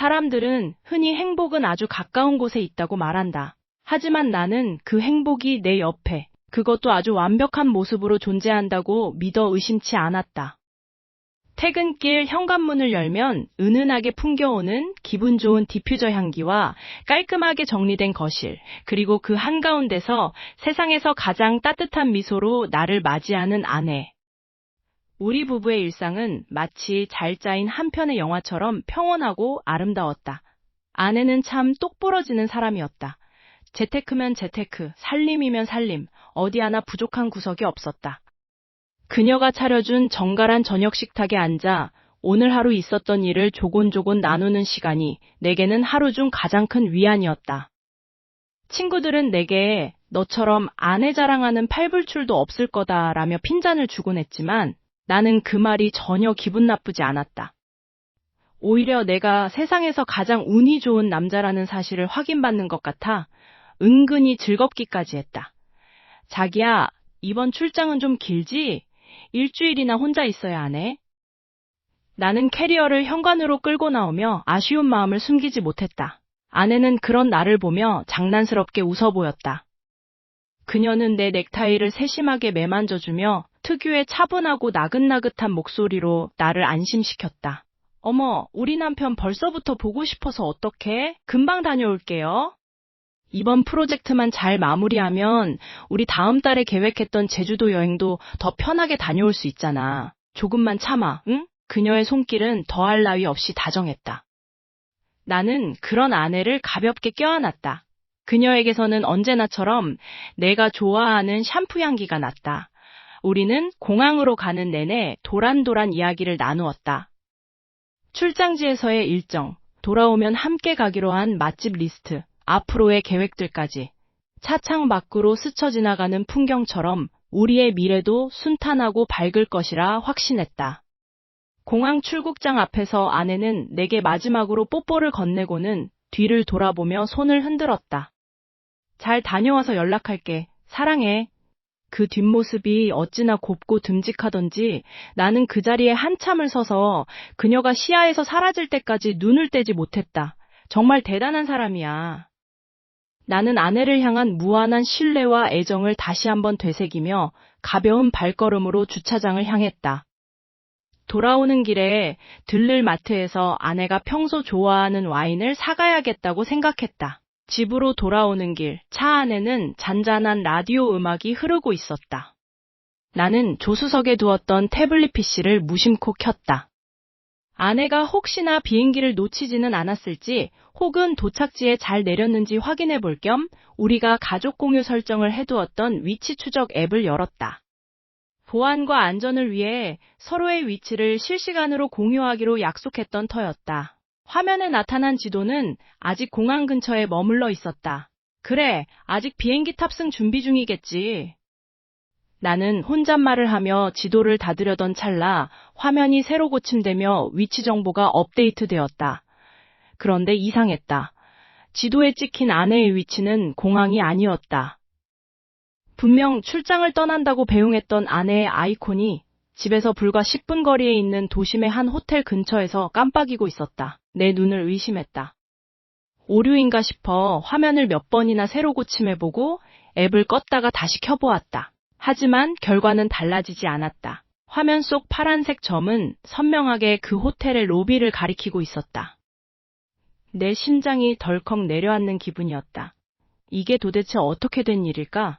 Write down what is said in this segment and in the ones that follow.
사람들은 흔히 행복은 아주 가까운 곳에 있다고 말한다. 하지만 나는 그 행복이 내 옆에, 그것도 아주 완벽한 모습으로 존재한다고 믿어 의심치 않았다. 퇴근길 현관문을 열면 은은하게 풍겨오는 기분 좋은 디퓨저 향기와 깔끔하게 정리된 거실, 그리고 그 한가운데서 세상에서 가장 따뜻한 미소로 나를 맞이하는 아내. 우리 부부의 일상은 마치 잘 짜인 한 편의 영화처럼 평온하고 아름다웠다. 아내는 참 똑부러지는 사람이었다. 재테크면 재테크, 살림이면 살림, 어디 하나 부족한 구석이 없었다. 그녀가 차려준 정갈한 저녁 식탁에 앉아 오늘 하루 있었던 일을 조곤조곤 나누는 시간이 내게는 하루 중 가장 큰 위안이었다. 친구들은 내게 너처럼 아내 자랑하는 팔불출도 없을 거다라며 핀잔을 주곤 했지만 나는 그 말이 전혀 기분 나쁘지 않았다. 오히려 내가 세상에서 가장 운이 좋은 남자라는 사실을 확인받는 것 같아 은근히 즐겁기까지 했다. 자기야, 이번 출장은 좀 길지? 일주일이나 혼자 있어야 하네. 나는 캐리어를 현관으로 끌고 나오며 아쉬운 마음을 숨기지 못했다. 아내는 그런 나를 보며 장난스럽게 웃어 보였다. 그녀는 내 넥타이를 세심하게 매만져주며 특유의 차분하고 나긋나긋한 목소리로 나를 안심시켰다. 어머, 우리 남편 벌써부터 보고 싶어서 어떡해? 금방 다녀올게요. 이번 프로젝트만 잘 마무리하면 우리 다음 달에 계획했던 제주도 여행도 더 편하게 다녀올 수 있잖아. 조금만 참아, 응? 그녀의 손길은 더할 나위 없이 다정했다. 나는 그런 아내를 가볍게 껴안았다. 그녀에게서는 언제나처럼 내가 좋아하는 샴푸 향기가 났다. 우리는 공항으로 가는 내내 도란도란 이야기를 나누었다. 출장지에서의 일정, 돌아오면 함께 가기로 한 맛집 리스트, 앞으로의 계획들까지 차창 밖으로 스쳐 지나가는 풍경처럼 우리의 미래도 순탄하고 밝을 것이라 확신했다. 공항 출국장 앞에서 아내는 내게 마지막으로 뽀뽀를 건네고는 뒤를 돌아보며 손을 흔들었다. 잘 다녀와서 연락할게. 사랑해. 그 뒷모습이 어찌나 곱고 듬직하던지 나는 그 자리에 한참을 서서 그녀가 시야에서 사라질 때까지 눈을 떼지 못했다. 정말 대단한 사람이야. 나는 아내를 향한 무한한 신뢰와 애정을 다시 한번 되새기며 가벼운 발걸음으로 주차장을 향했다. 돌아오는 길에 들를 마트에서 아내가 평소 좋아하는 와인을 사가야겠다고 생각했다. 집으로 돌아오는 길, 차 안에는 잔잔한 라디오 음악이 흐르고 있었다. 나는 조수석에 두었던 태블릿 PC를 무심코 켰다. 아내가 혹시나 비행기를 놓치지는 않았을지 혹은 도착지에 잘 내렸는지 확인해 볼 겸 우리가 가족 공유 설정을 해두었던 위치 추적 앱을 열었다. 보안과 안전을 위해 서로의 위치를 실시간으로 공유하기로 약속했던 터였다. 화면에 나타난 지도는 아직 공항 근처에 머물러 있었다. 그래, 아직 비행기 탑승 준비 중이겠지. 나는 혼잣말을 하며 지도를 닫으려던 찰나 화면이 새로 고침되며 위치 정보가 업데이트되었다. 그런데 이상했다. 지도에 찍힌 아내의 위치는 공항이 아니었다. 분명 출장을 떠난다고 배웅했던 아내의 아이콘이 집에서 불과 10분 거리에 있는 도심의 한 호텔 근처에서 깜빡이고 있었다. 내 눈을 의심했다. 오류인가 싶어 화면을 몇 번이나 새로 고침해보고 앱을 껐다가 다시 켜보았다. 하지만 결과는 달라지지 않았다. 화면 속 파란색 점은 선명하게 그 호텔의 로비를 가리키고 있었다. 내 심장이 덜컥 내려앉는 기분이었다. 이게 도대체 어떻게 된 일일까?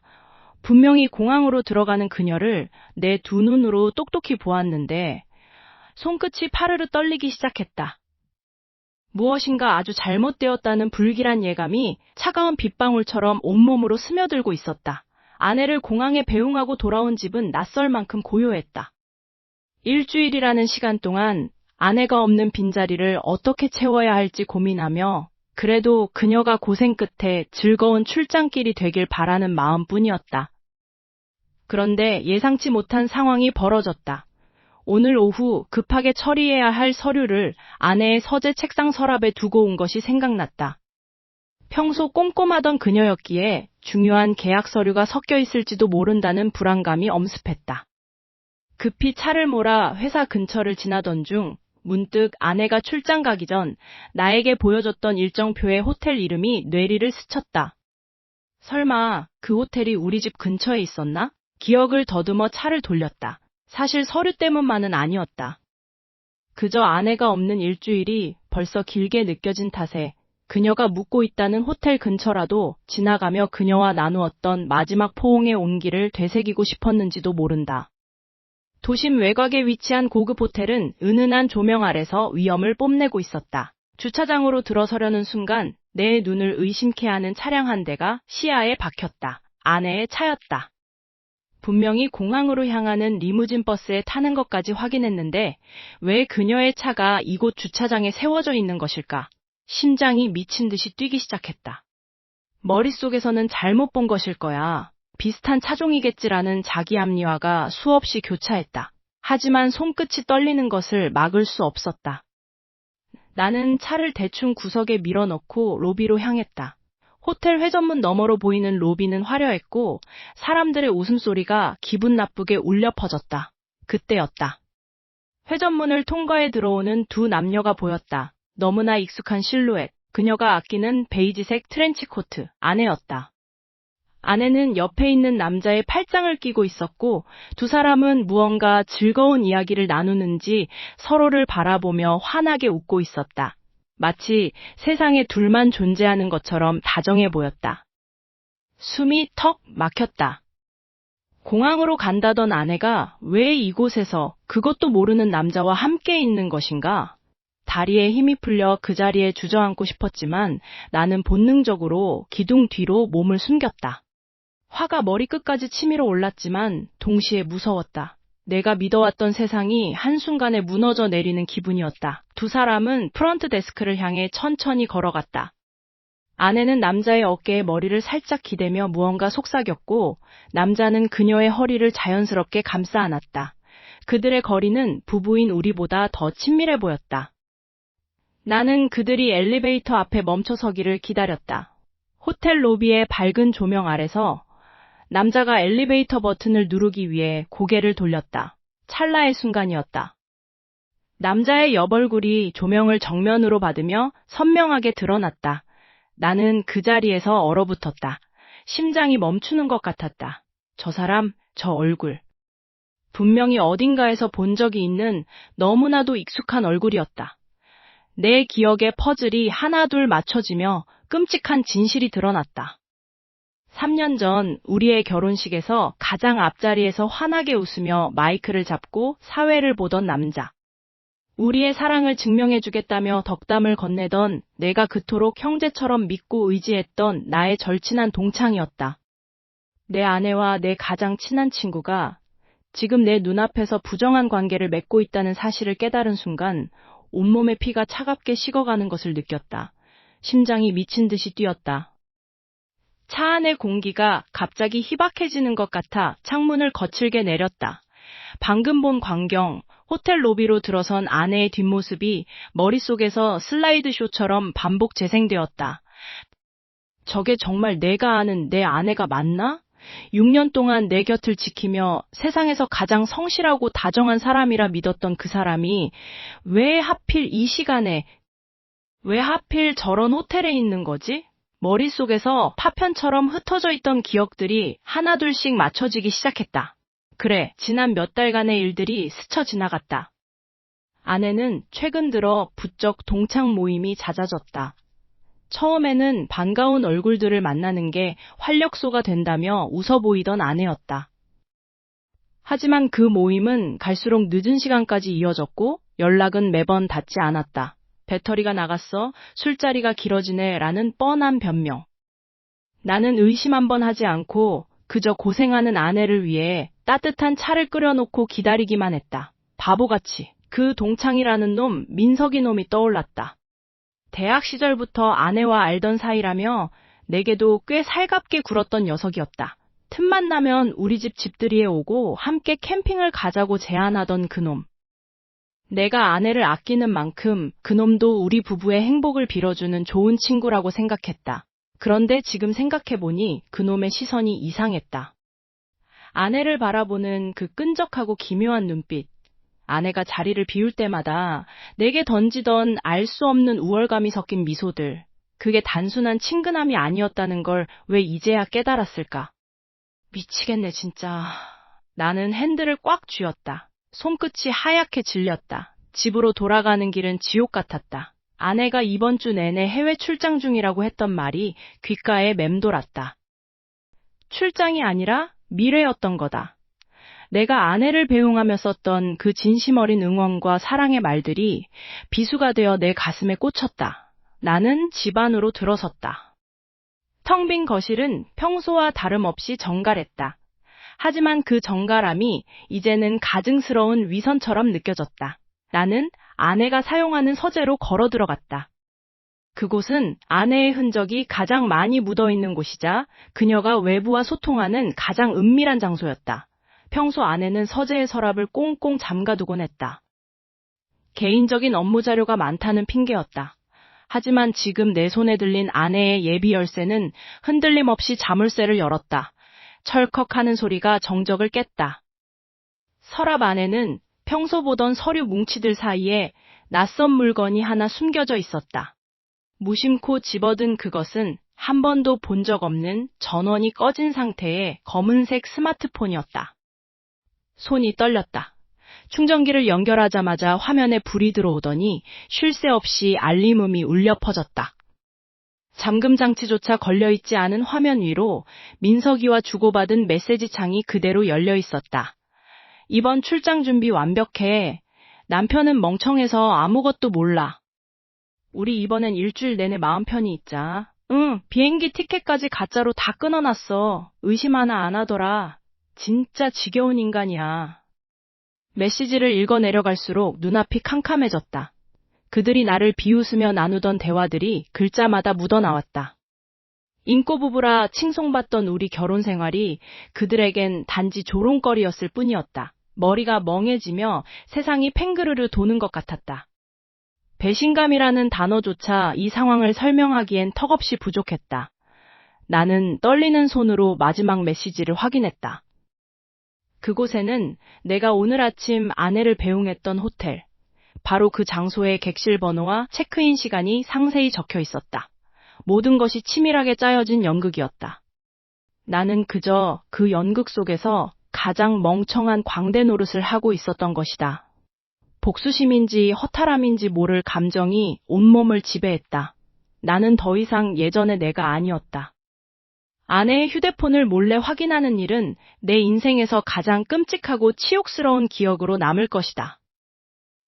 분명히 공항으로 들어가는 그녀를 내 두 눈으로 똑똑히 보았는데 손끝이 파르르 떨리기 시작했다. 무엇인가 아주 잘못되었다는 불길한 예감이 차가운 빗방울처럼 온몸으로 스며들고 있었다. 아내를 공항에 배웅하고 돌아온 집은 낯설 만큼 고요했다. 일주일이라는 시간 동안 아내가 없는 빈자리를 어떻게 채워야 할지 고민하며 그래도 그녀가 고생 끝에 즐거운 출장길이 되길 바라는 마음뿐이었다. 그런데 예상치 못한 상황이 벌어졌다. 오늘 오후 급하게 처리해야 할 서류를 아내의 서재 책상 서랍에 두고 온 것이 생각났다. 평소 꼼꼼하던 그녀였기에 중요한 계약 서류가 섞여 있을지도 모른다는 불안감이 엄습했다. 급히 차를 몰아 회사 근처를 지나던 중 문득 아내가 출장 가기 전 나에게 보여줬던 일정표의 호텔 이름이 뇌리를 스쳤다. 설마 그 호텔이 우리 집 근처에 있었나? 기억을 더듬어 차를 돌렸다. 사실 서류 때문만은 아니었다. 그저 아내가 없는 일주일이 벌써 길게 느껴진 탓에 그녀가 묵고 있다는 호텔 근처라도 지나가며 그녀와 나누었던 마지막 포옹의 온기를 되새기고 싶었는지도 모른다. 도심 외곽에 위치한 고급 호텔은 은은한 조명 아래서 위엄을 뽐내고 있었다. 주차장으로 들어서려는 순간 내 눈을 의심케 하는 차량 한 대가 시야에 박혔다. 아내의 차였다. 분명히 공항으로 향하는 리무진 버스에 타는 것까지 확인했는데 왜 그녀의 차가 이곳 주차장에 세워져 있는 것일까? 심장이 미친 듯이 뛰기 시작했다. 머릿속에서는 잘못 본 것일 거야. 비슷한 차종이겠지라는 자기 합리화가 수없이 교차했다. 하지만 손끝이 떨리는 것을 막을 수 없었다. 나는 차를 대충 구석에 밀어넣고 로비로 향했다. 호텔 회전문 너머로 보이는 로비는 화려했고 사람들의 웃음소리가 기분 나쁘게 울려 퍼졌다. 그때였다. 회전문을 통과해 들어오는 두 남녀가 보였다. 너무나 익숙한 실루엣, 그녀가 아끼는 베이지색 트렌치코트, 아내였다. 아내는 옆에 있는 남자의 팔짱을 끼고 있었고 두 사람은 무언가 즐거운 이야기를 나누는지 서로를 바라보며 환하게 웃고 있었다. 마치 세상에 둘만 존재하는 것처럼 다정해 보였다. 숨이 턱 막혔다. 공항으로 간다던 아내가 왜 이곳에서 그것도 모르는 남자와 함께 있는 것인가? 다리에 힘이 풀려 그 자리에 주저앉고 싶었지만 나는 본능적으로 기둥 뒤로 몸을 숨겼다. 화가 머리끝까지 치밀어 올랐지만 동시에 무서웠다. 내가 믿어왔던 세상이 한순간에 무너져 내리는 기분이었다. 두 사람은 프런트 데스크를 향해 천천히 걸어갔다. 아내는 남자의 어깨에 머리를 살짝 기대며 무언가 속삭였고 남자는 그녀의 허리를 자연스럽게 감싸 안았다. 그들의 거리는 부부인 우리보다 더 친밀해 보였다. 나는 그들이 엘리베이터 앞에 멈춰서기를 기다렸다. 호텔 로비의 밝은 조명 아래서 남자가 엘리베이터 버튼을 누르기 위해 고개를 돌렸다. 찰나의 순간이었다. 남자의 옆얼굴이 조명을 정면으로 받으며 선명하게 드러났다. 나는 그 자리에서 얼어붙었다. 심장이 멈추는 것 같았다. 저 사람, 저 얼굴. 분명히 어딘가에서 본 적이 있는 너무나도 익숙한 얼굴이었다. 내 기억의 퍼즐이 하나둘 맞춰지며 끔찍한 진실이 드러났다. 3년 전 우리의 결혼식에서 가장 앞자리에서 환하게 웃으며 마이크를 잡고 사회를 보던 남자. 우리의 사랑을 증명해주겠다며 덕담을 건네던 내가 그토록 형제처럼 믿고 의지했던 나의 절친한 동창이었다. 내 아내와 내 가장 친한 친구가 지금 내 눈앞에서 부정한 관계를 맺고 있다는 사실을 깨달은 순간 온몸의 피가 차갑게 식어가는 것을 느꼈다. 심장이 미친 듯이 뛰었다. 차 안의 공기가 갑자기 희박해지는 것 같아 창문을 거칠게 내렸다. 방금 본 광경, 호텔 로비로 들어선 아내의 뒷모습이 머릿속에서 슬라이드쇼처럼 반복 재생되었다. 저게 정말 내가 아는 내 아내가 맞나? 6년 동안 내 곁을 지키며 세상에서 가장 성실하고 다정한 사람이라 믿었던 그 사람이 왜 하필 이 시간에, 왜 하필 저런 호텔에 있는 거지? 머릿속에서 파편처럼 흩어져 있던 기억들이 하나둘씩 맞춰지기 시작했다. 그래, 지난 몇 달간의 일들이 스쳐 지나갔다. 아내는 최근 들어 부쩍 동창 모임이 잦아졌다. 처음에는 반가운 얼굴들을 만나는 게 활력소가 된다며 웃어 보이던 아내였다. 하지만 그 모임은 갈수록 늦은 시간까지 이어졌고 연락은 매번 닿지 않았다. 배터리가 나갔어, 술자리가 길어지네 라는 뻔한 변명. 나는 의심 한번 하지 않고 그저 고생하는 아내를 위해 따뜻한 차를 끓여놓고 기다리기만 했다. 바보같이. 그 동창이라는 놈, 민석이 놈이 떠올랐다. 대학 시절부터 아내와 알던 사이라며 내게도 꽤 살갑게 굴었던 녀석이었다. 틈만 나면 우리 집 집들이에 오고 함께 캠핑을 가자고 제안하던 그놈. 내가 아내를 아끼는 만큼 그놈도 우리 부부의 행복을 빌어주는 좋은 친구라고 생각했다. 그런데 지금 생각해보니 그놈의 시선이 이상했다. 아내를 바라보는 그 끈적하고 기묘한 눈빛. 아내가 자리를 비울 때마다 내게 던지던 알 수 없는 우월감이 섞인 미소들. 그게 단순한 친근함이 아니었다는 걸 왜 이제야 깨달았을까? 미치겠네, 진짜. 나는 핸들을 꽉 쥐었다. 손끝이 하얗게 질렸다. 집으로 돌아가는 길은 지옥 같았다. 아내가 이번 주 내내 해외 출장 중이라고 했던 말이 귓가에 맴돌았다. 출장이 아니라 미래였던 거다. 내가 아내를 배웅하며 썼던 그 진심 어린 응원과 사랑의 말들이 비수가 되어 내 가슴에 꽂혔다. 나는 집 안으로 들어섰다. 텅 빈 거실은 평소와 다름없이 정갈했다. 하지만 그 정갈함이 이제는 가증스러운 위선처럼 느껴졌다. 나는 아내가 사용하는 서재로 걸어 들어갔다. 그곳은 아내의 흔적이 가장 많이 묻어있는 곳이자 그녀가 외부와 소통하는 가장 은밀한 장소였다. 평소 아내는 서재의 서랍을 꽁꽁 잠가두곤 했다. 개인적인 업무 자료가 많다는 핑계였다. 하지만 지금 내 손에 들린 아내의 예비 열쇠는 흔들림 없이 자물쇠를 열었다. 철컥하는 소리가 정적을 깼다. 서랍 안에는 평소 보던 서류 뭉치들 사이에 낯선 물건이 하나 숨겨져 있었다. 무심코 집어든 그것은 한 번도 본 적 없는 전원이 꺼진 상태의 검은색 스마트폰이었다. 손이 떨렸다. 충전기를 연결하자마자 화면에 불이 들어오더니 쉴 새 없이 알림음이 울려 퍼졌다. 잠금 장치조차 걸려있지 않은 화면 위로 민석이와 주고받은 메시지 창이 그대로 열려 있었다. 이번 출장 준비 완벽해. 남편은 멍청해서 아무것도 몰라. 우리 이번엔 일주일 내내 마음 편히 있자. 응, 비행기 티켓까지 가짜로 다 끊어놨어. 의심 하나 안 하더라. 진짜 지겨운 인간이야. 메시지를 읽어 내려갈수록 눈앞이 캄캄해졌다. 그들이 나를 비웃으며 나누던 대화들이 글자마다 묻어나왔다. 인꼬 부부라 칭송받던 우리 결혼 생활이 그들에겐 단지 조롱거리였을 뿐이었다. 머리가 멍해지며 세상이 팽그르르 도는 것 같았다. 배신감이라는 단어조차 이 상황을 설명하기엔 턱없이 부족했다. 나는 떨리는 손으로 마지막 메시지를 확인했다. 그곳에는 내가 오늘 아침 아내를 배웅했던 호텔, 바로 그 장소의 객실 번호와 체크인 시간이 상세히 적혀 있었다. 모든 것이 치밀하게 짜여진 연극이었다. 나는 그저 그 연극 속에서 가장 멍청한 광대 노릇을 하고 있었던 것이다. 복수심인지 허탈함인지 모를 감정이 온몸을 지배했다. 나는 더 이상 예전의 내가 아니었다. 아내의 휴대폰을 몰래 확인하는 일은 내 인생에서 가장 끔찍하고 치욕스러운 기억으로 남을 것이다.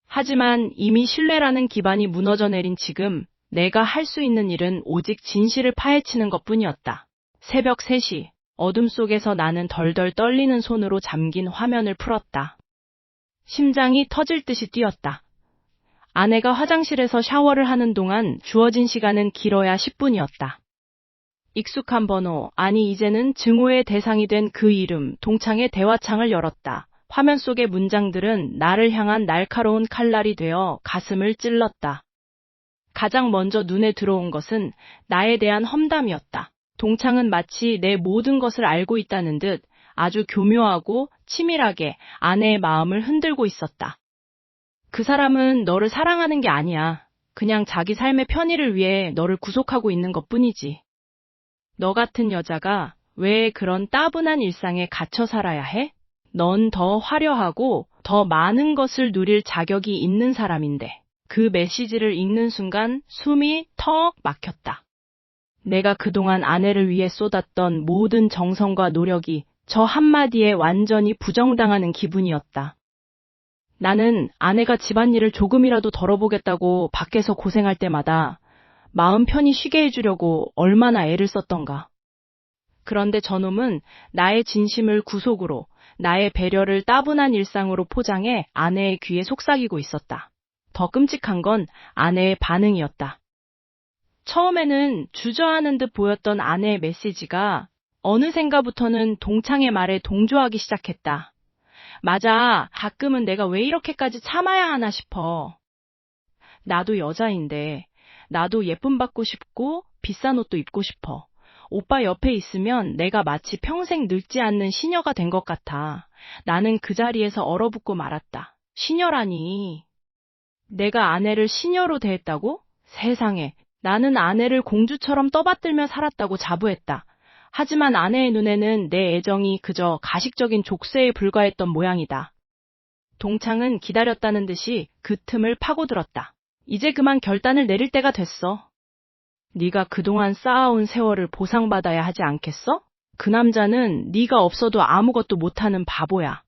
하지만 이미 신뢰라는 기반이 무너져 내린 지금 내가 할 수 있는 일은 오직 진실을 파헤치는 것뿐이었다. 새벽 3시, 어둠 속에서 나는 덜덜 떨리는 손으로 잠긴 화면을 풀었다. 심장이 터질 듯이 뛰었다. 아내가 화장실에서 샤워를 하는 동안 주어진 시간은 길어야 10분이었다. 익숙한 번호, 아니 이제는 증오의 대상이 된 그 이름, 동창의 대화창을 열었다. 화면 속의 문장들은 나를 향한 날카로운 칼날이 되어 가슴을 찔렀다. 가장 먼저 눈에 들어온 것은 나에 대한 험담이었다. 동창은 마치 내 모든 것을 알고 있다는 듯 아주 교묘하고 치밀하게 아내의 마음을 흔들고 있었다. 그 사람은 너를 사랑하는 게 아니야. 그냥 자기 삶의 편의를 위해 너를 구속하고 있는 것뿐이지. 너 같은 여자가 왜 그런 따분한 일상에 갇혀 살아야 해? 넌 더 화려하고 더 많은 것을 누릴 자격이 있는 사람인데. 그 메시지를 읽는 순간 숨이 턱 막혔다. 내가 그동안 아내를 위해 쏟았던 모든 정성과 노력이 저 한마디에 완전히 부정당하는 기분이었다. 나는 아내가 집안일을 조금이라도 덜어보겠다고 밖에서 고생할 때마다 마음 편히 쉬게 해주려고 얼마나 애를 썼던가. 그런데 저놈은 나의 진심을 구속으로, 나의 배려를 따분한 일상으로 포장해 아내의 귀에 속삭이고 있었다. 더 끔찍한 건 아내의 반응이었다. 처음에는 주저하는 듯 보였던 아내의 메시지가 어느샌가부터는 동창의 말에 동조하기 시작했다. 맞아, 가끔은 내가 왜 이렇게까지 참아야 하나 싶어. 나도 여자인데, 나도 예쁨 받고 싶고 비싼 옷도 입고 싶어. 오빠 옆에 있으면 내가 마치 평생 늙지 않는 시녀가 된 것 같아. 나는 그 자리에서 얼어붙고 말았다. 시녀라니. 내가 아내를 시녀로 대했다고? 세상에. 나는 아내를 공주처럼 떠받들며 살았다고 자부했다. 하지만 아내의 눈에는 내 애정이 그저 가식적인 족쇄에 불과했던 모양이다. 동창은 기다렸다는 듯이 그 틈을 파고들었다. 이제 그만 결단을 내릴 때가 됐어. 네가 그동안 쌓아온 세월을 보상받아야 하지 않겠어? 그 남자는 네가 없어도 아무것도 못하는 바보야.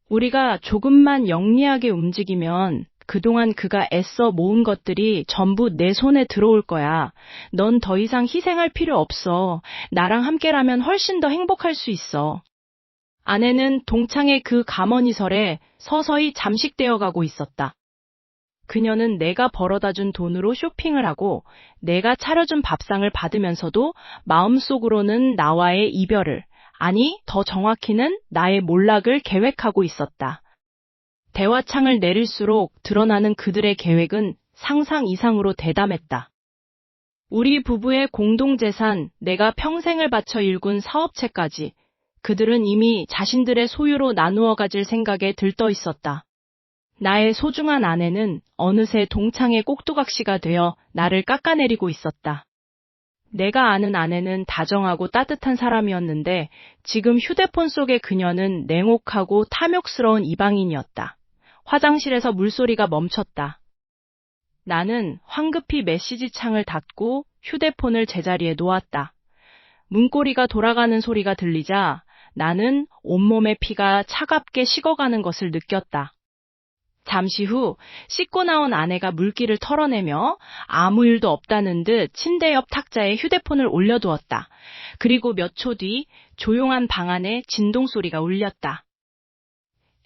우리가 조금만 영리하게 움직이면 그동안 그가 애써 모은 것들이 전부 내 손에 들어올 거야. 넌 더 이상 희생할 필요 없어. 나랑 함께라면 훨씬 더 행복할 수 있어. 아내는 동창의 그 가머니설에 서서히 잠식되어 가고 있었다. 그녀는 내가 벌어다 준 돈으로 쇼핑을 하고 내가 차려준 밥상을 받으면서도 마음속으로는 나와의 이별을, 아니 더 정확히는 나의 몰락을 계획하고 있었다. 대화창을 내릴수록 드러나는 그들의 계획은 상상 이상으로 대담했다. 우리 부부의 공동재산, 내가 평생을 바쳐 일군 사업체까지 그들은 이미 자신들의 소유로 나누어 가질 생각에 들떠 있었다. 나의 소중한 아내는 어느새 동창의 꼭두각시가 되어 나를 깎아내리고 있었다. 내가 아는 아내는 다정하고 따뜻한 사람이었는데 지금 휴대폰 속의 그녀는 냉혹하고 탐욕스러운 이방인이었다. 화장실에서 물소리가 멈췄다. 나는 황급히 메시지 창을 닫고 휴대폰을 제자리에 놓았다. 문고리가 돌아가는 소리가 들리자 나는 온몸의 피가 차갑게 식어가는 것을 느꼈다. 잠시 후 씻고 나온 아내가 물기를 털어내며 아무 일도 없다는 듯 침대 옆 탁자에 휴대폰을 올려두었다. 그리고 몇 초 뒤 조용한 방 안에 진동 소리가 울렸다.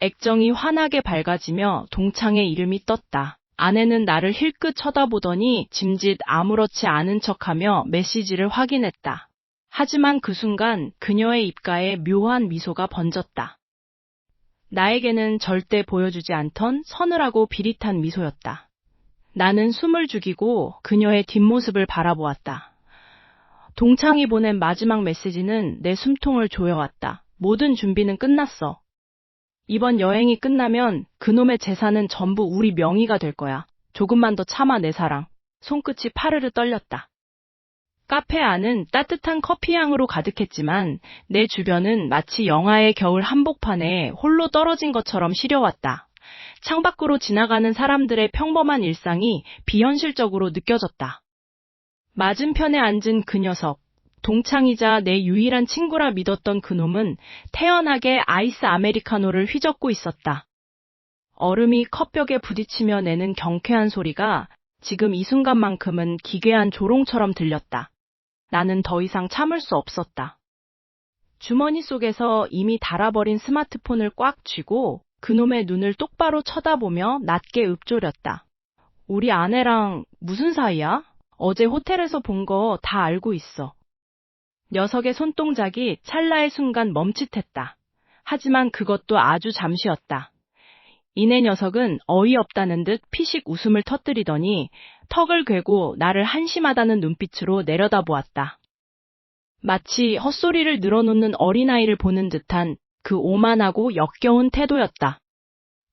액정이 환하게 밝아지며 동창의 이름이 떴다. 아내는 나를 힐끗 쳐다보더니 짐짓 아무렇지 않은 척하며 메시지를 확인했다. 하지만 그 순간 그녀의 입가에 묘한 미소가 번졌다. 나에게는 절대 보여주지 않던 서늘하고 비릿한 미소였다. 나는 숨을 죽이고 그녀의 뒷모습을 바라보았다. 동창이 보낸 마지막 메시지는 내 숨통을 조여왔다. 모든 준비는 끝났어. 이번 여행이 끝나면 그놈의 재산은 전부 우리 명의가 될 거야. 조금만 더 참아 내 사랑. 손끝이 파르르 떨렸다. 카페 안은 따뜻한 커피 향으로 가득했지만 내 주변은 마치 영화의 겨울 한복판에 홀로 떨어진 것처럼 시려왔다. 창밖으로 지나가는 사람들의 평범한 일상이 비현실적으로 느껴졌다. 맞은편에 앉은 그 녀석, 동창이자 내 유일한 친구라 믿었던 그놈은 태연하게 아이스 아메리카노를 휘젓고 있었다. 얼음이 컵벽에 부딪히며 내는 경쾌한 소리가 지금 이 순간만큼은 기괴한 조롱처럼 들렸다. 나는 더 이상 참을 수 없었다. 주머니 속에서 이미 닳아버린 스마트폰을 꽉 쥐고 그놈의 눈을 똑바로 쳐다보며 낮게 읊조렸다. 우리 아내랑 무슨 사이야? 어제 호텔에서 본 거 다 알고 있어. 녀석의 손동작이 찰나의 순간 멈칫했다. 하지만 그것도 아주 잠시였다. 이내 녀석은 어이없다는 듯 피식 웃음을 터뜨리더니 턱을 괴고 나를 한심하다는 눈빛으로 내려다보았다. 마치 헛소리를 늘어놓는 어린아이를 보는 듯한 그 오만하고 역겨운 태도였다.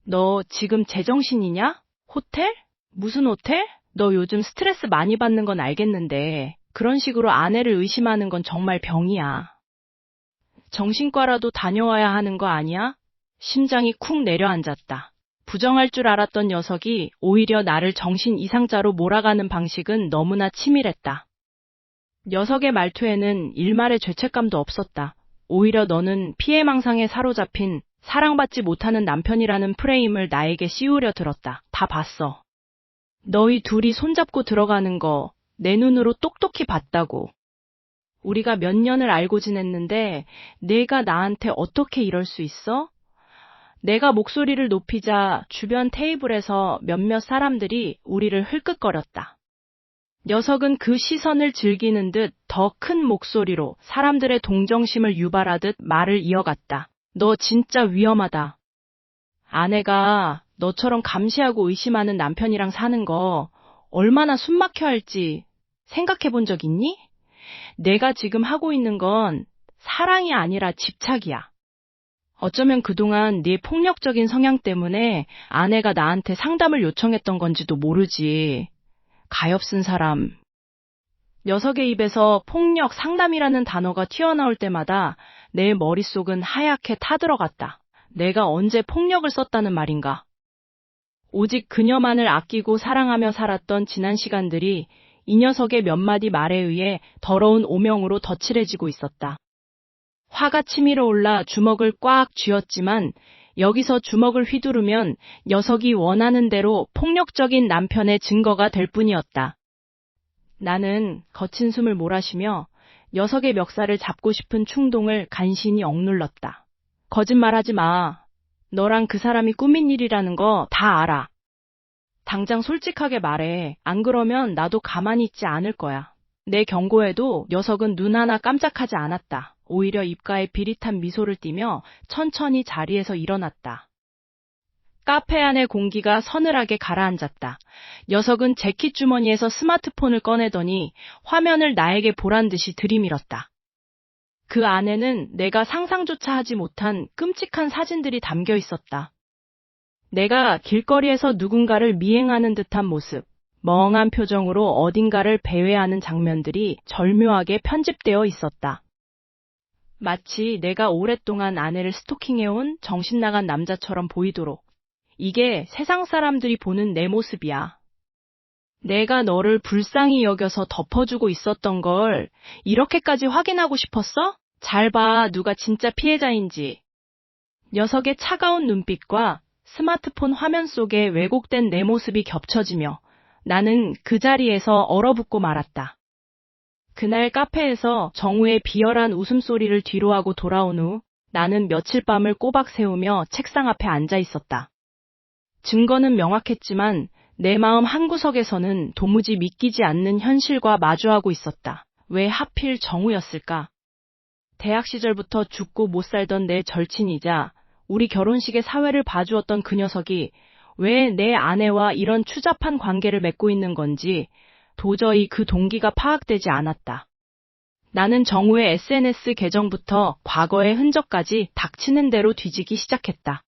너 지금 제정신이냐? 호텔? 무슨 호텔? 너 요즘 스트레스 많이 받는 건 알겠는데 그런 식으로 아내를 의심하는 건 정말 병이야. 정신과라도 다녀와야 하는 거 아니야? 심장이 쿵 내려앉았다. 부정할 줄 알았던 녀석이 오히려 나를 정신 이상자로 몰아가는 방식은 너무나 치밀했다. 녀석의 말투에는 일말의 죄책감도 없었다. 오히려 너는 피해망상에 사로잡힌 사랑받지 못하는 남편이라는 프레임을 나에게 씌우려 들었다. 다 봤어. 너희 둘이 손잡고 들어가는 거 내 눈으로 똑똑히 봤다고. 우리가 몇 년을 알고 지냈는데 내가 나한테 어떻게 이럴 수 있어? 내가 목소리를 높이자 주변 테이블에서 몇몇 사람들이 우리를 흘끗거렸다. 녀석은 그 시선을 즐기는 듯 더 큰 목소리로 사람들의 동정심을 유발하듯 말을 이어갔다. 너 진짜 위험하다. 아내가 너처럼 감시하고 의심하는 남편이랑 사는 거 얼마나 숨막혀 할지 생각해 본 적 있니? 내가 지금 하고 있는 건 사랑이 아니라 집착이야. 어쩌면 그동안 네 폭력적인 성향 때문에 아내가 나한테 상담을 요청했던 건지도 모르지. 가엾은 사람. 녀석의 입에서 폭력 상담이라는 단어가 튀어나올 때마다 내 머릿속은 하얗게 타들어갔다. 내가 언제 폭력을 썼다는 말인가? 오직 그녀만을 아끼고 사랑하며 살았던 지난 시간들이 이 녀석의 몇 마디 말에 의해 더러운 오명으로 덧칠해지고 있었다. 화가 치밀어 올라 주먹을 꽉 쥐었지만 여기서 주먹을 휘두르면 녀석이 원하는 대로 폭력적인 남편의 증거가 될 뿐이었다. 나는 거친 숨을 몰아쉬며 녀석의 멱살을 잡고 싶은 충동을 간신히 억눌렀다. 거짓말하지 마. 너랑 그 사람이 꾸민 일이라는 거 다 알아. 당장 솔직하게 말해. 안 그러면 나도 가만히 있지 않을 거야. 내 경고에도 녀석은 눈 하나 깜짝하지 않았다. 오히려 입가에 비릿한 미소를 띠며 천천히 자리에서 일어났다. 카페 안의 공기가 서늘하게 가라앉았다. 녀석은 재킷 주머니에서 스마트폰을 꺼내더니 화면을 나에게 보란 듯이 들이밀었다. 그 안에는 내가 상상조차 하지 못한 끔찍한 사진들이 담겨 있었다. 내가 길거리에서 누군가를 미행하는 듯한 모습, 멍한 표정으로 어딘가를 배회하는 장면들이 절묘하게 편집되어 있었다. 마치 내가 오랫동안 아내를 스토킹해온 정신나간 남자처럼 보이도록. 이게 세상 사람들이 보는 내 모습이야. 내가 너를 불쌍히 여겨서 덮어주고 있었던 걸 이렇게까지 확인하고 싶었어? 잘 봐, 누가 진짜 피해자인지. 녀석의 차가운 눈빛과 스마트폰 화면 속에 왜곡된 내 모습이 겹쳐지며 나는 그 자리에서 얼어붙고 말았다. 그날 카페에서 정우의 비열한 웃음소리를 뒤로하고 돌아온 후 나는 며칠 밤을 꼬박 새우며 책상 앞에 앉아 있었다. 증거는 명확했지만 내 마음 한구석에서는 도무지 믿기지 않는 현실과 마주하고 있었다. 왜 하필 정우였을까? 대학 시절부터 죽고 못 살던 내 절친이자 우리 결혼식의 사회를 봐주었던 그 녀석이 왜 내 아내와 이런 추잡한 관계를 맺고 있는 건지 도저히 그 동기가 파악되지 않았다. 나는 정우의 SNS 계정부터 과거의 흔적까지 닥치는 대로 뒤지기 시작했다.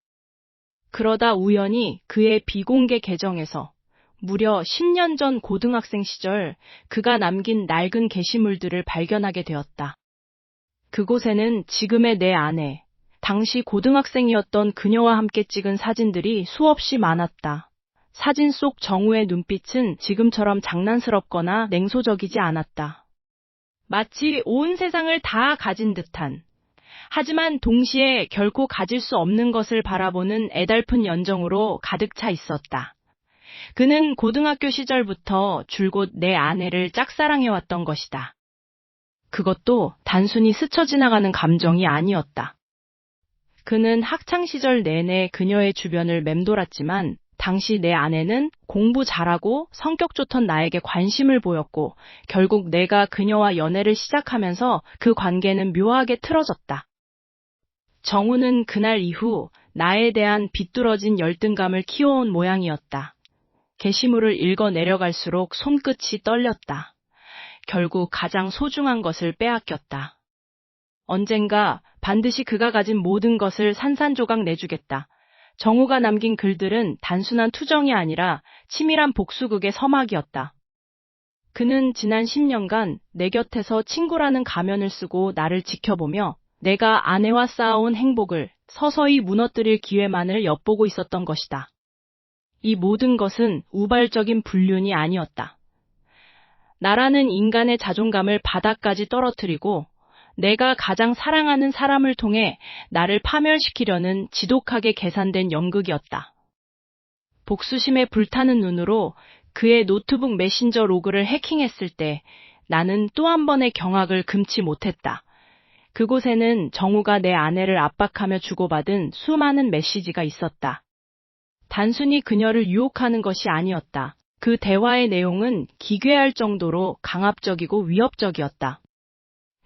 그러다 우연히 그의 비공개 계정에서 무려 10년 전 고등학생 시절 그가 남긴 낡은 게시물들을 발견하게 되었다. 그곳에는 지금의 내 아내, 당시 고등학생이었던 그녀와 함께 찍은 사진들이 수없이 많았다. 사진 속 정우의 눈빛은 지금처럼 장난스럽거나 냉소적이지 않았다. 마치 온 세상을 다 가진 듯한, 하지만 동시에 결코 가질 수 없는 것을 바라보는 애달픈 연정으로 가득 차 있었다. 그는 고등학교 시절부터 줄곧 내 아내를 짝사랑해왔던 것이다. 그것도 단순히 스쳐 지나가는 감정이 아니었다. 그는 학창시절 내내 그녀의 주변을 맴돌았지만 당시 내 아내는 공부 잘하고 성격 좋던 나에게 관심을 보였고 결국 내가 그녀와 연애를 시작하면서 그 관계는 묘하게 틀어졌다. 정우는 그날 이후 나에 대한 비뚤어진 열등감을 키워온 모양이었다. 게시물을 읽어 내려갈수록 손끝이 떨렸다. 결국 가장 소중한 것을 빼앗겼다. 언젠가 반드시 그가 가진 모든 것을 산산조각 내주겠다. 정우가 남긴 글들은 단순한 투정이 아니라 치밀한 복수극의 서막이었다. 그는 지난 10년간 내 곁에서 친구라는 가면을 쓰고 나를 지켜보며 내가 아내와 쌓아온 행복을 서서히 무너뜨릴 기회만을 엿보고 있었던 것이다. 이 모든 것은 우발적인 불륜이 아니었다. 나라는 인간의 자존감을 바닥까지 떨어뜨리고 내가 가장 사랑하는 사람을 통해 나를 파멸시키려는 지독하게 계산된 연극이었다. 복수심에 불타는 눈으로 그의 노트북 메신저 로그를 해킹했을 때 나는 또 한 번의 경악을 금치 못했다. 그곳에는 정우가 내 아내를 압박하며 주고받은 수많은 메시지가 있었다. 단순히 그녀를 유혹하는 것이 아니었다. 그 대화의 내용은 기괴할 정도로 강압적이고 위협적이었다.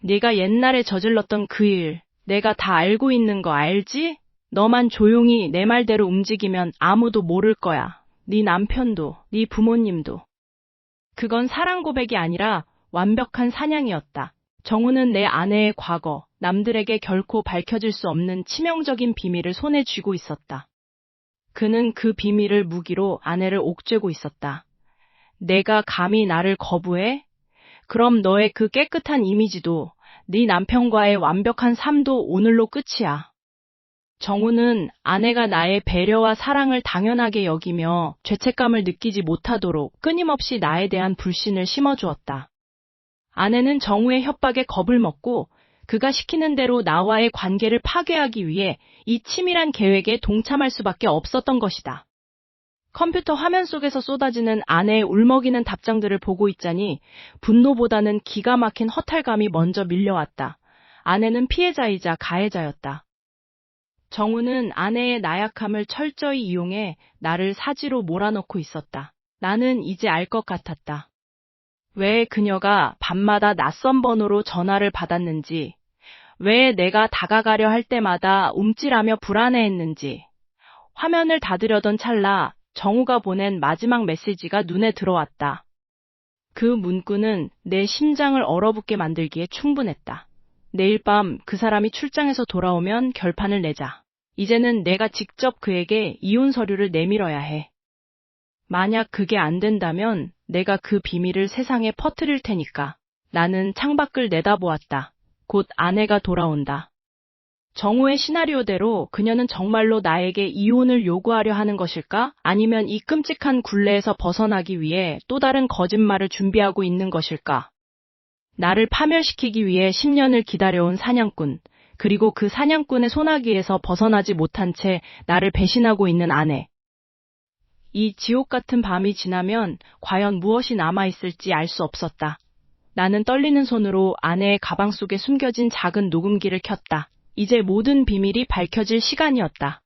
네가 옛날에 저질렀던 그 일, 내가 다 알고 있는 거 알지? 너만 조용히 내 말대로 움직이면 아무도 모를 거야. 네 남편도, 네 부모님도. 그건 사랑 고백이 아니라 완벽한 사냥이었다. 정우는 내 아내의 과거, 남들에게 결코 밝혀질 수 없는 치명적인 비밀을 손에 쥐고 있었다. 그는 그 비밀을 무기로 아내를 옥죄고 있었다. 내가 감히 나를 거부해? 그럼 너의 그 깨끗한 이미지도, 네 남편과의 완벽한 삶도 오늘로 끝이야. 정우는 아내가 나의 배려와 사랑을 당연하게 여기며 죄책감을 느끼지 못하도록 끊임없이 나에 대한 불신을 심어주었다. 아내는 정우의 협박에 겁을 먹고 그가 시키는 대로 나와의 관계를 파괴하기 위해 이 치밀한 계획에 동참할 수밖에 없었던 것이다. 컴퓨터 화면 속에서 쏟아지는 아내의 울먹이는 답장들을 보고 있자니 분노보다는 기가 막힌 허탈감이 먼저 밀려왔다. 아내는 피해자이자 가해자였다. 정우는 아내의 나약함을 철저히 이용해 나를 사지로 몰아넣고 있었다. 나는 이제 알 것 같았다. 왜 그녀가 밤마다 낯선 번호로 전화를 받았는지, 왜 내가 다가가려 할 때마다 움찔하며 불안해했는지. 화면을 닫으려던 찰나 정우가 보낸 마지막 메시지가 눈에 들어왔다. 그 문구는 내 심장을 얼어붙게 만들기에 충분했다. 내일 밤 그 사람이 출장해서 돌아오면 결판을 내자. 이제는 내가 직접 그에게 이혼 서류를 내밀어야 해. 만약 그게 안 된다면 내가 그 비밀을 세상에 퍼뜨릴 테니까. 나는 창밖을 내다보았다. 곧 아내가 돌아온다. 정우의 시나리오대로 그녀는 정말로 나에게 이혼을 요구하려 하는 것일까? 아니면 이 끔찍한 굴레에서 벗어나기 위해 또 다른 거짓말을 준비하고 있는 것일까? 나를 파멸시키기 위해 10년을 기다려온 사냥꾼, 그리고 그 사냥꾼의 소나기에서 벗어나지 못한 채 나를 배신하고 있는 아내. 이 지옥 같은 밤이 지나면 과연 무엇이 남아있을지 알 수 없었다. 나는 떨리는 손으로 아내의 가방 속에 숨겨진 작은 녹음기를 켰다. 이제 모든 비밀이 밝혀질 시간이었다.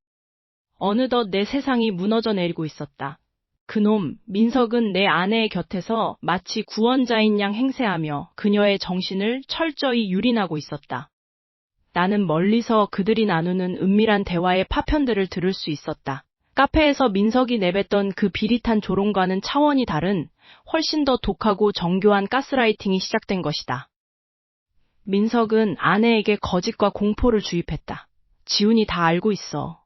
어느덧 내 세상이 무너져 내리고 있었다. 그놈, 민석은 내 아내의 곁에서 마치 구원자인 양 행세하며 그녀의 정신을 철저히 유린하고 있었다. 나는 멀리서 그들이 나누는 은밀한 대화의 파편들을 들을 수 있었다. 카페에서 민석이 내뱉던 그 비릿한 조롱과는 차원이 다른 훨씬 더 독하고 정교한 가스라이팅이 시작된 것이다. 민석은 아내에게 거짓과 공포를 주입했다. 지훈이 다 알고 있어.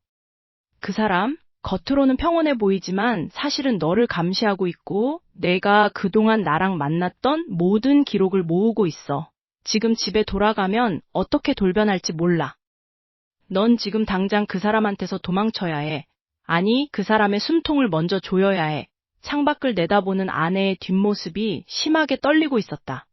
그 사람, 겉으로는 평온해 보이지만 사실은 너를 감시하고 있고 내가 그동안 나랑 만났던 모든 기록을 모으고 있어. 지금 집에 돌아가면 어떻게 돌변할지 몰라. 넌 지금 당장 그 사람한테서 도망쳐야 해. 아니, 그 사람의 숨통을 먼저 조여야 해. 창밖을 내다보는 아내의 뒷모습이 심하게 떨리고 있었다.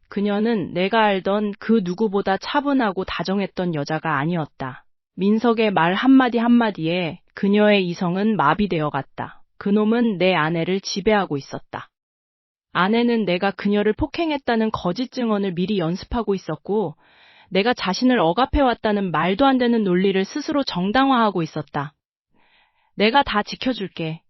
그녀는 내가 알던 그 누구보다 차분하고 다정했던 여자가 아니었다. 민석의 말 한마디 한마디에 그녀의 이성은 마비되어 갔다. 그놈은 내 아내를 지배하고 있었다. 아내는 내가 그녀를 폭행했다는 거짓 증언을 미리 연습하고 있었고, 내가 자신을 억압해왔다는 말도 안 되는 논리를 스스로 정당화하고 있었다. 내가 다 지켜줄게.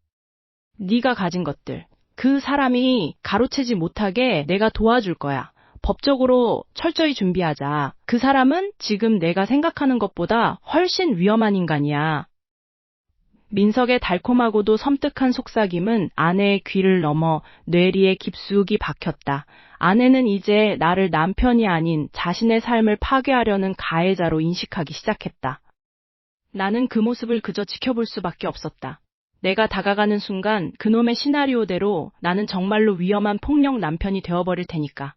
네가 가진 것들, 그 사람이 가로채지 못하게 내가 도와줄 거야. 법적으로 철저히 준비하자. 그 사람은 지금 내가 생각하는 것보다 훨씬 위험한 인간이야. 민석의 달콤하고도 섬뜩한 속삭임은 아내의 귀를 넘어 뇌리에 깊숙이 박혔다. 아내는 이제 나를 남편이 아닌 자신의 삶을 파괴하려는 가해자로 인식하기 시작했다. 나는 그 모습을 그저 지켜볼 수밖에 없었다. 내가 다가가는 순간 그놈의 시나리오대로 나는 정말로 위험한 폭력 남편이 되어버릴 테니까.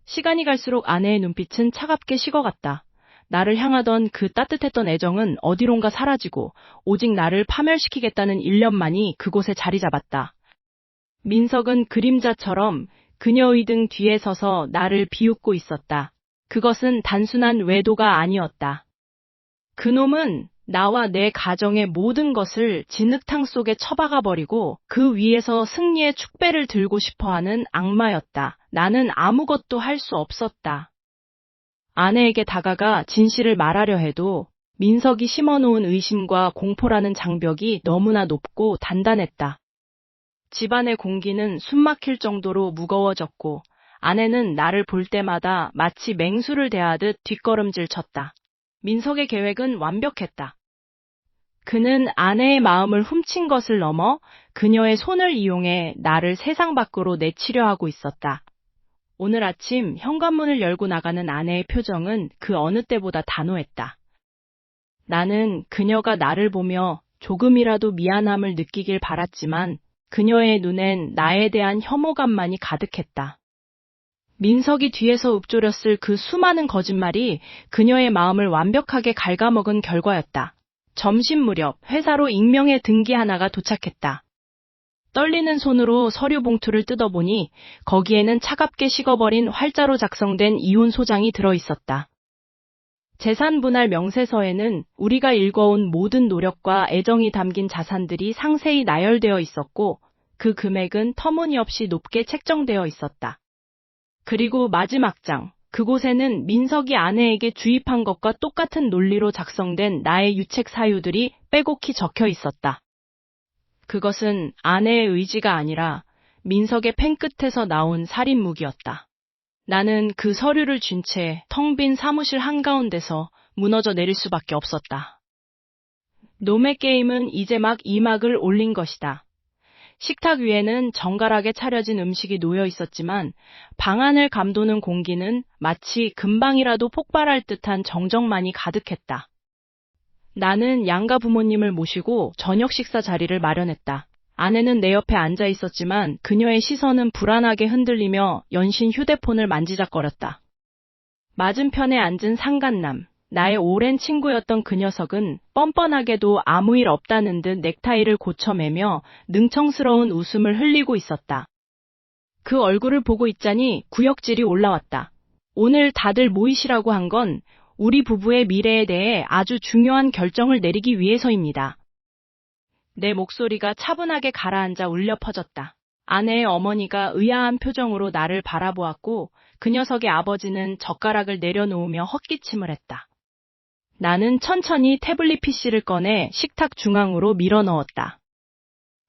시간이 갈수록 아내의 눈빛은 차갑게 식어갔다. 나를 향하던 그 따뜻했던 애정은 어디론가 사라지고 오직 나를 파멸시키겠다는 일념만이 그곳에 자리 잡았다. 민석은 그림자처럼 그녀의 등 뒤에 서서 나를 비웃고 있었다. 그것은 단순한 외도가 아니었다. 그놈은 나와 내 가정의 모든 것을 진흙탕 속에 처박아버리고 그 위에서 승리의 축배를 들고 싶어하는 악마였다. 나는 아무것도 할 수 없었다. 아내에게 다가가 진실을 말하려 해도 민석이 심어놓은 의심과 공포라는 장벽이 너무나 높고 단단했다. 집안의 공기는 숨막힐 정도로 무거워졌고 아내는 나를 볼 때마다 마치 맹수를 대하듯 뒷걸음질 쳤다. 민석의 계획은 완벽했다. 그는 아내의 마음을 훔친 것을 넘어 그녀의 손을 이용해 나를 세상 밖으로 내치려 하고 있었다. 오늘 아침 현관문을 열고 나가는 아내의 표정은 그 어느 때보다 단호했다. 나는 그녀가 나를 보며 조금이라도 미안함을 느끼길 바랐지만 그녀의 눈엔 나에 대한 혐오감만이 가득했다. 민석이 뒤에서 읊조렸을 그 수많은 거짓말이 그녀의 마음을 완벽하게 갉아먹은 결과였다. 점심 무렵 회사로 익명의 등기 하나가 도착했다. 떨리는 손으로 서류 봉투를 뜯어보니 거기에는 차갑게 식어버린 활자로 작성된 이혼 소장이 들어있었다. 재산 분할 명세서에는 우리가 일궈온 모든 노력과 애정이 담긴 자산들이 상세히 나열되어 있었고 그 금액은 터무니없이 높게 책정되어 있었다. 그리고 마지막 장, 그곳에는 민석이 아내에게 주입한 것과 똑같은 논리로 작성된 나의 유책 사유들이 빼곡히 적혀 있었다. 그것은 아내의 의지가 아니라 민석의 펜끝에서 나온 살인 무기였다. 나는 그 서류를 쥔 채 텅 빈 사무실 한가운데서 무너져 내릴 수밖에 없었다. 놈의 게임은 이제 막 2막을 올린 것이다. 식탁 위에는 정갈하게 차려진 음식이 놓여 있었지만 방 안을 감도는 공기는 마치 금방이라도 폭발할 듯한 정적만이 가득했다. 나는 양가 부모님을 모시고 저녁 식사 자리를 마련했다. 아내는 내 옆에 앉아 있었지만 그녀의 시선은 불안하게 흔들리며 연신 휴대폰을 만지작거렸다. 맞은편에 앉은 상간남, 나의 오랜 친구였던 그 녀석은 뻔뻔하게도 아무 일 없다는 듯 넥타이를 고쳐매며 능청스러운 웃음을 흘리고 있었다. 그 얼굴을 보고 있자니 구역질이 올라왔다. 오늘 다들 모이시라고 한 건 우리 부부의 미래에 대해 아주 중요한 결정을 내리기 위해서입니다. 내 목소리가 차분하게 가라앉아 울려 퍼졌다. 아내의 어머니가 의아한 표정으로 나를 바라보았고 그 녀석의 아버지는 젓가락을 내려놓으며 헛기침을 했다. 나는 천천히 태블릿 PC를 꺼내 식탁 중앙으로 밀어 넣었다.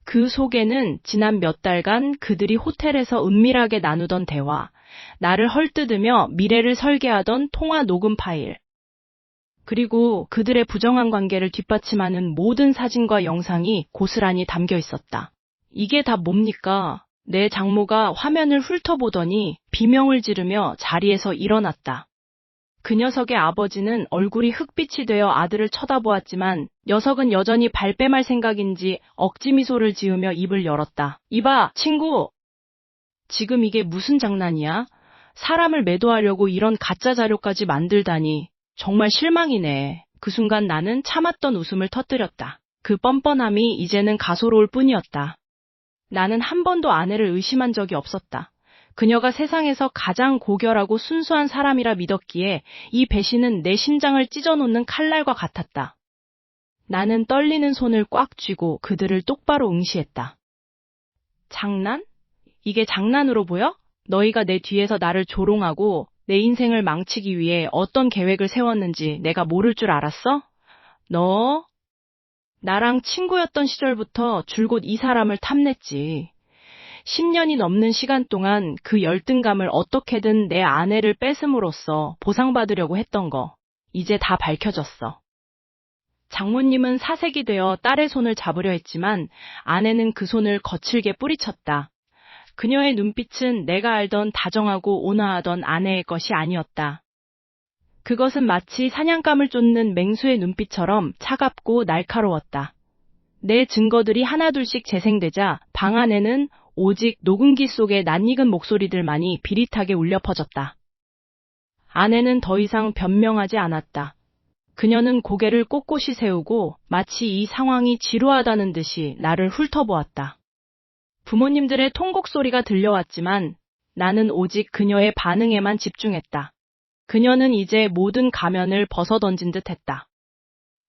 그 속에는 지난 몇 달간 그들이 호텔에서 은밀하게 나누던 대화, 나를 헐뜯으며 미래를 설계하던 통화 녹음 파일, 그리고 그들의 부정한 관계를 뒷받침하는 모든 사진과 영상이 고스란히 담겨 있었다. 이게 다 뭡니까? 내 장모가 화면을 훑어보더니 비명을 지르며 자리에서 일어났다. 그 녀석의 아버지는 얼굴이 흑빛이 되어 아들을 쳐다보았지만 녀석은 여전히 발뺌할 생각인지 억지 미소를 지으며 입을 열었다. 이봐, 친구! 지금 이게 무슨 장난이야? 사람을 매도하려고 이런 가짜 자료까지 만들다니. 정말 실망이네. 그 순간 나는 참았던 웃음을 터뜨렸다. 그 뻔뻔함이 이제는 가소로울 뿐이었다. 나는 한 번도 아내를 의심한 적이 없었다. 그녀가 세상에서 가장 고결하고 순수한 사람이라 믿었기에 이 배신은 내 심장을 찢어놓는 칼날과 같았다. 나는 떨리는 손을 꽉 쥐고 그들을 똑바로 응시했다. 장난? 이게 장난으로 보여? 너희가 내 뒤에서 나를 조롱하고 내 인생을 망치기 위해 어떤 계획을 세웠는지 내가 모를 줄 알았어? 너? 나랑 친구였던 시절부터 줄곧 이 사람을 탐냈지. 10년이 넘는 시간 동안 그 열등감을 어떻게든 내 아내를 뺏음으로써 보상받으려고 했던 거, 이제 다 밝혀졌어. 장모님은 사색이 되어 딸의 손을 잡으려 했지만 아내는 그 손을 거칠게 뿌리쳤다. 그녀의 눈빛은 내가 알던 다정하고 온화하던 아내의 것이 아니었다. 그것은 마치 사냥감을 쫓는 맹수의 눈빛처럼 차갑고 날카로웠다. 내 증거들이 하나둘씩 재생되자 방 안에는 오직 녹음기 속의 낯익은 목소리들만이 비릿하게 울려 퍼졌다. 아내는 더 이상 변명하지 않았다. 그녀는 고개를 꼿꼿이 세우고 마치 이 상황이 지루하다는 듯이 나를 훑어보았다. 부모님들의 통곡 소리가 들려왔지만 나는 오직 그녀의 반응에만 집중했다. 그녀는 이제 모든 가면을 벗어던진 듯했다.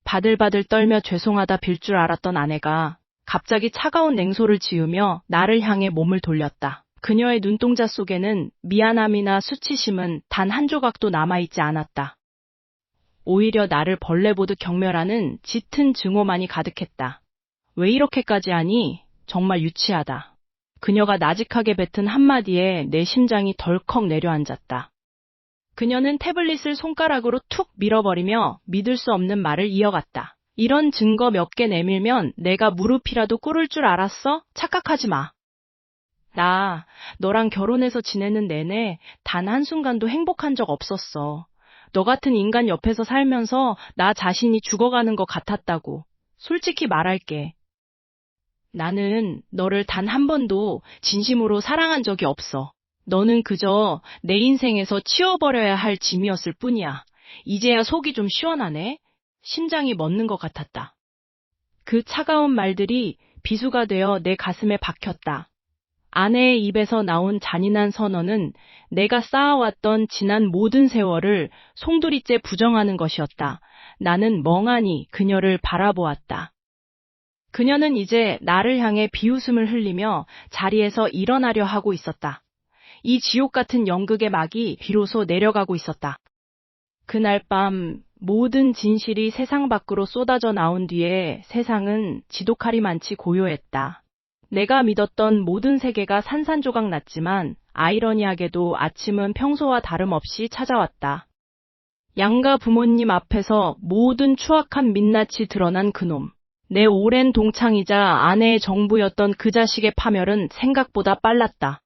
바들바들 떨며 죄송하다 빌 줄 알았던 아내가 갑자기 차가운 냉소를 지으며 나를 향해 몸을 돌렸다. 그녀의 눈동자 속에는 미안함이나 수치심은 단 한 조각도 남아있지 않았다. 오히려 나를 벌레 보듯 경멸하는 짙은 증오만이 가득했다. 왜 이렇게까지 하니? 정말 유치하다. 그녀가 나직하게 뱉은 한마디에 내 심장이 덜컥 내려앉았다. 그녀는 태블릿을 손가락으로 툭 밀어버리며 믿을 수 없는 말을 이어갔다. 이런 증거 몇 개 내밀면 내가 무릎이라도 꿇을 줄 알았어? 착각하지 마. 나 너랑 결혼해서 지내는 내내 단 한순간도 행복한 적 없었어. 너 같은 인간 옆에서 살면서 나 자신이 죽어가는 것 같았다고. 솔직히 말할게. 나는 너를 단 한 번도 진심으로 사랑한 적이 없어. 너는 그저 내 인생에서 치워버려야 할 짐이었을 뿐이야. 이제야 속이 좀 시원하네. 심장이 멎는 것 같았다. 그 차가운 말들이 비수가 되어 내 가슴에 박혔다. 아내의 입에서 나온 잔인한 선언은 내가 쌓아왔던 지난 모든 세월을 송두리째 부정하는 것이었다. 나는 멍하니 그녀를 바라보았다. 그녀는 이제 나를 향해 비웃음을 흘리며 자리에서 일어나려 하고 있었다. 이 지옥 같은 연극의 막이 비로소 내려가고 있었다. 그날 밤 모든 진실이 세상 밖으로 쏟아져 나온 뒤에 세상은 지독하리만치 고요했다. 내가 믿었던 모든 세계가 산산조각 났지만 아이러니하게도 아침은 평소와 다름없이 찾아왔다. 양가 부모님 앞에서 모든 추악한 민낯이 드러난 그놈. 내 오랜 동창이자 아내의 정부였던 그 자식의 파멸은 생각보다 빨랐다.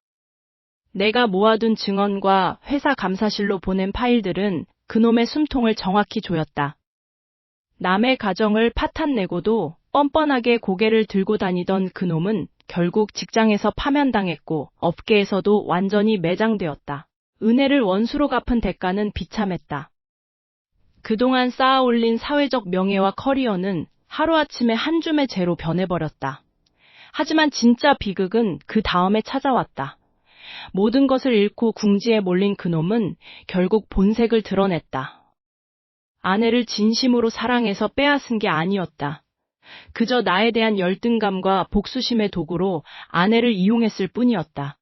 내가 모아둔 증언과 회사 감사실로 보낸 파일들은 그놈의 숨통을 정확히 조였다. 남의 가정을 파탄내고도 뻔뻔하게 고개를 들고 다니던 그놈은 결국 직장에서 파면당했고 업계에서도 완전히 매장되었다. 은혜를 원수로 갚은 대가는 비참했다. 그동안 쌓아올린 사회적 명예와 커리어는 하루아침에 한 줌의 재로 변해버렸다. 하지만 진짜 비극은 그 다음에 찾아왔다. 모든 것을 잃고 궁지에 몰린 그놈은 결국 본색을 드러냈다. 아내를 진심으로 사랑해서 빼앗은 게 아니었다. 그저 나에 대한 열등감과 복수심의 도구로 아내를 이용했을 뿐이었다.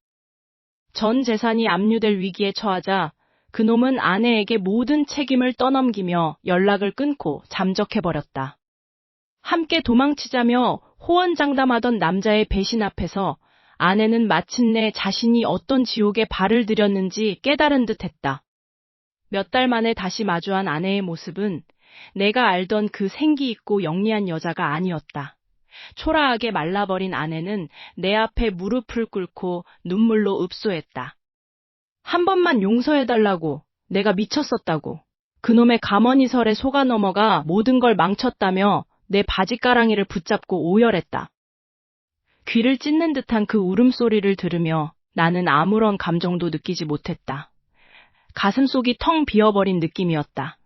전 재산이 압류될 위기에 처하자 그놈은 아내에게 모든 책임을 떠넘기며 연락을 끊고 잠적해버렸다. 함께 도망치자며 호언장담하던 남자의 배신 앞에서 아내는 마침내 자신이 어떤 지옥에 발을 들였는지 깨달은 듯했다. 몇 달 만에 다시 마주한 아내의 모습은 내가 알던 그 생기 있고 영리한 여자가 아니었다. 초라하게 말라버린 아내는 내 앞에 무릎을 꿇고 눈물로 읍소했다. 한 번만 용서해달라고. 내가 미쳤었다고. 그놈의 가머니설에 속아 넘어가 모든 걸 망쳤다며 내 바지가랑이를 붙잡고 오열했다. 귀를 찢는 듯한 그 울음소리를 들으며 나는 아무런 감정도 느끼지 못했다. 가슴속이 텅 비어버린 느낌이었다.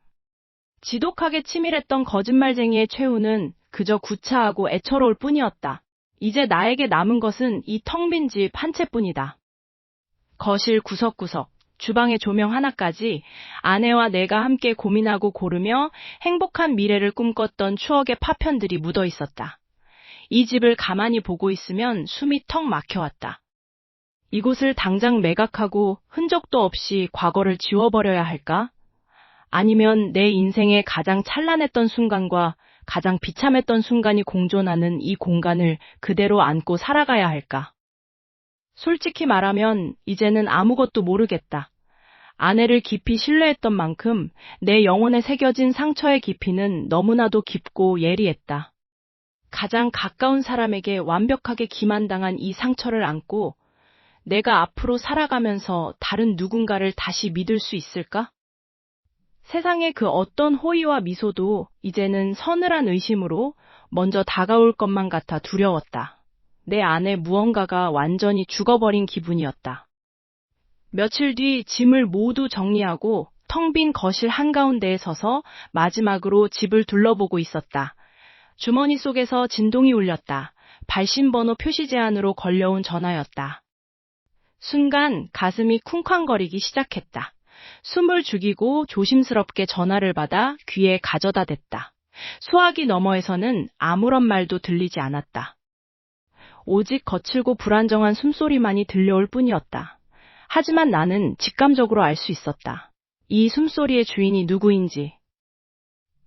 지독하게 치밀했던 거짓말쟁이의 최후는 그저 구차하고 애처로울 뿐이었다. 이제 나에게 남은 것은 이 텅 빈 집 한 채뿐이다. 거실 구석구석, 주방의 조명 하나까지 아내와 내가 함께 고민하고 고르며 행복한 미래를 꿈꿨던 추억의 파편들이 묻어 있었다. 이 집을 가만히 보고 있으면 숨이 턱 막혀왔다. 이곳을 당장 매각하고 흔적도 없이 과거를 지워버려야 할까? 아니면 내 인생의 가장 찬란했던 순간과 가장 비참했던 순간이 공존하는 이 공간을 그대로 안고 살아가야 할까? 솔직히 말하면 이제는 아무것도 모르겠다. 아내를 깊이 신뢰했던 만큼 내 영혼에 새겨진 상처의 깊이는 너무나도 깊고 예리했다. 가장 가까운 사람에게 완벽하게 기만당한 이 상처를 안고 내가 앞으로 살아가면서 다른 누군가를 다시 믿을 수 있을까? 세상의 그 어떤 호의와 미소도 이제는 서늘한 의심으로 먼저 다가올 것만 같아 두려웠다. 내 안에 무언가가 완전히 죽어버린 기분이었다. 며칠 뒤 짐을 모두 정리하고 텅 빈 거실 한가운데에 서서 마지막으로 집을 둘러보고 있었다. 주머니 속에서 진동이 울렸다. 발신번호 표시 제한으로 걸려온 전화였다. 순간 가슴이 쿵쾅거리기 시작했다. 숨을 죽이고 조심스럽게 전화를 받아 귀에 가져다 댔다. 수화기 너머에서는 아무런 말도 들리지 않았다. 오직 거칠고 불안정한 숨소리만이 들려올 뿐이었다. 하지만 나는 직감적으로 알 수 있었다. 이 숨소리의 주인이 누구인지.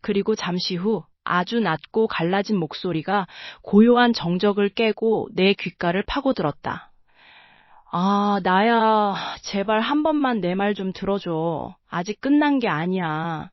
그리고 잠시 후 아주 낮고 갈라진 목소리가 고요한 정적을 깨고 내 귓가를 파고들었다. 아, 나야. 제발 한 번만 내 말 좀 들어줘. 아직 끝난 게 아니야.